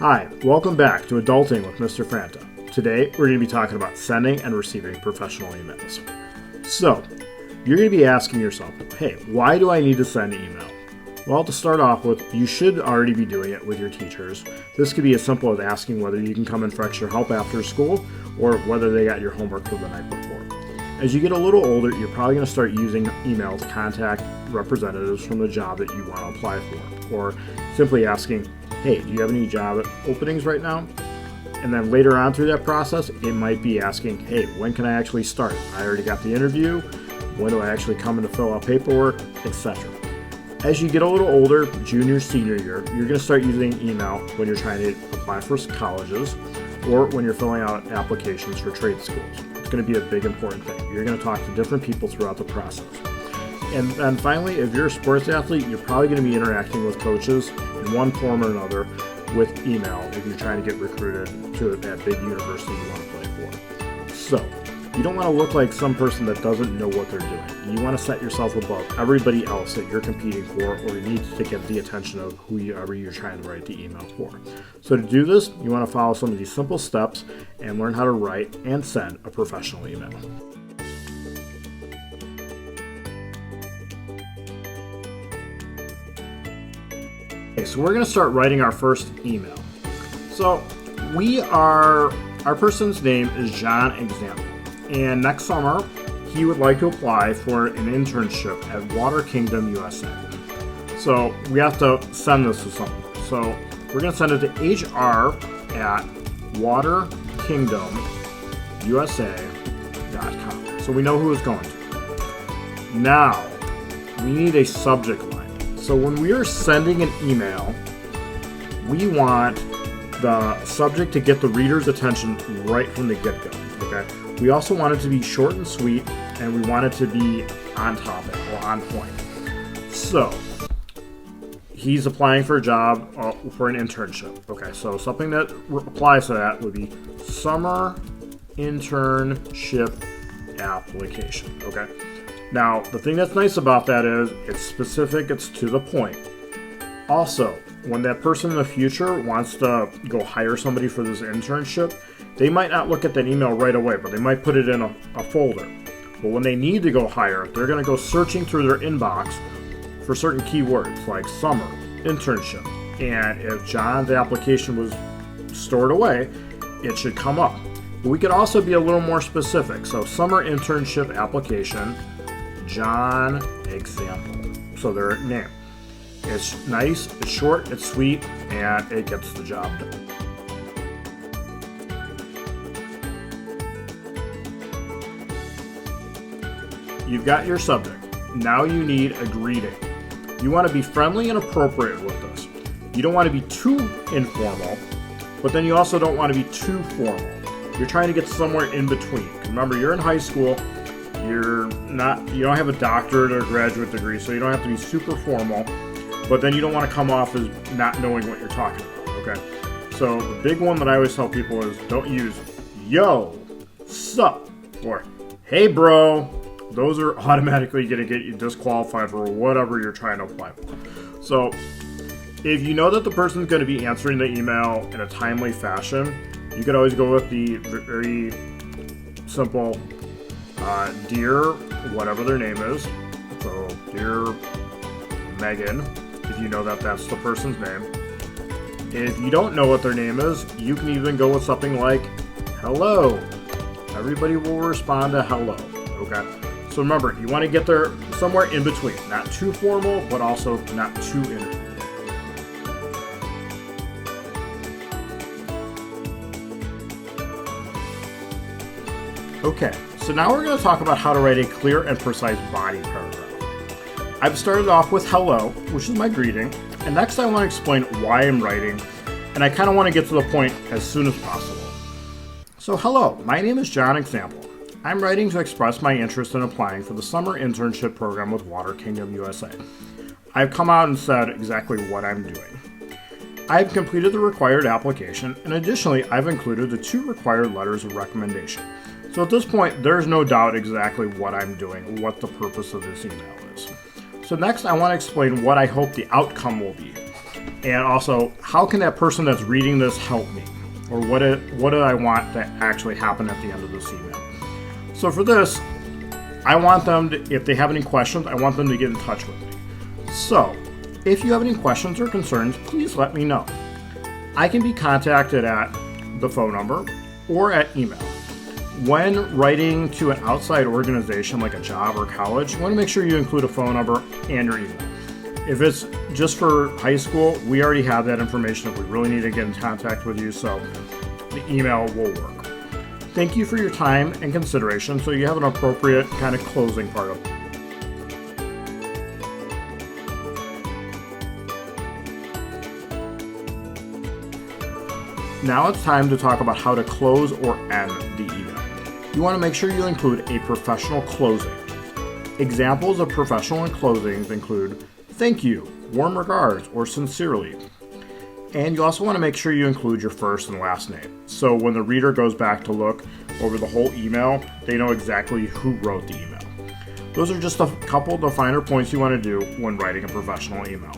Hi, welcome back to Adulting with Mr. Franta. Today, we're going to be talking about sending and receiving professional emails. So, you're going to be asking yourself, hey, why do I need to send email? Well, to start off with, you should already be doing it with your teachers. This could be as simple as asking whether you can come in for extra help after school or whether they got your homework for the night before. As you get a little older, you're probably going to start using email to contact representatives from the job that you want to apply for, or simply asking, hey, do you have any job openings right now? And then later on through that process, it might be asking, hey, when can I actually start? I already got the interview. When do I actually come in to fill out paperwork, etc. As you get a little older, junior, senior year, you're going to start using email when you're trying to apply for colleges or when you're filling out applications for trade schools. It's going to be a big important thing. You're going to talk to different people throughout the process. And then finally, if you're a sports athlete, you're probably going to be interacting with coaches in one form or another with email if you're trying to get recruited to that big university you want to play for. So, you don't want to look like some person that doesn't know what they're doing. You want to set yourself above everybody else that you're competing for, or you need to get the attention of whoever you're trying to write the email for. So to do this, you want to follow some of these simple steps and learn how to write and send a professional email. Okay, so we're going to start writing our first email. So our person's name is John Example. And next summer, he would like to apply for an internship at Water Kingdom, USA. So we have to send this to someone. So we're going to send it to hr@waterkingdomusa.com. So we know who it's going to. Now, we need a subject line. So when we are sending an email, we want the subject to get the reader's attention right from the get-go. Okay? We also want it to be short and sweet, and we want it to be on topic or on point. So, he's applying for a job for an internship. Okay, so something that applies to that would be summer internship application. Okay, now the thing that's nice about that is it's specific, it's to the point. Also, when that person in the future wants to go hire somebody for this internship, they might not look at that email right away, but they might put it in a folder. But when they need to go hire, they're going to go searching through their inbox for certain keywords like summer, internship. And if John's application was stored away, it should come up. But we could also be a little more specific. So summer internship application, John Example. So their name. It's nice, it's short, it's sweet, and it gets the job done. You've got your subject. Now you need a greeting. You want to be friendly and appropriate with this. You don't want to be too informal, but then you also don't want to be too formal. You're trying to get somewhere in between. Remember, you're in high school. You don't have a doctorate or graduate degree, so you don't have to be super formal, but then you don't want to come off as not knowing what you're talking about, okay? So the big one that I always tell people is don't use yo, sup, or hey bro. Those are automatically going to get you disqualified for whatever you're trying to apply for. So if you know that the person's going to be answering the email in a timely fashion, you could always go with the very simple dear whatever their name is. So dear Megan, if you know that that's the person's name. If you don't know what their name is, you can even go with something like hello. Everybody will respond to hello. Okay. So remember, you want to get there somewhere in between. Not too formal, but also not too informal. Okay, so now we're going to talk about how to write a clear and precise body paragraph. I've started off with hello, which is my greeting, and next I want to explain why I'm writing, and I kind of want to get to the point as soon as possible. So hello, my name is John Example. I'm writing to express my interest in applying for the summer internship program with Water Kingdom USA. I've come out and said exactly what I'm doing. I've completed the required application, and additionally, I've included the 2 required letters of recommendation. So at this point, there's no doubt exactly what I'm doing, what the purpose of this email is. So next, I want to explain what I hope the outcome will be. And also, how can that person that's reading this help me? Or what do I want to actually happen at the end of this email? So for this, I want them to, if they have any questions, I want them to get in touch with me. So, if you have any questions or concerns, please let me know. I can be contacted at the phone number or at email. When writing to an outside organization like a job or college, you want to make sure you include a phone number and your email. If it's just for high school, we already have that information if we really need to get in contact with you, so the email will work. Thank you for your time and consideration, so you have an appropriate kind of closing part of it. Now it's time to talk about how to close or end the email. You want to make sure you include a professional closing. Examples of professional closings include thank you, warm regards, or sincerely. And you also want to make sure you include your first and last name. So when the reader goes back to look over the whole email, they know exactly who wrote the email. Those are just a couple of the finer points you want to do when writing a professional email.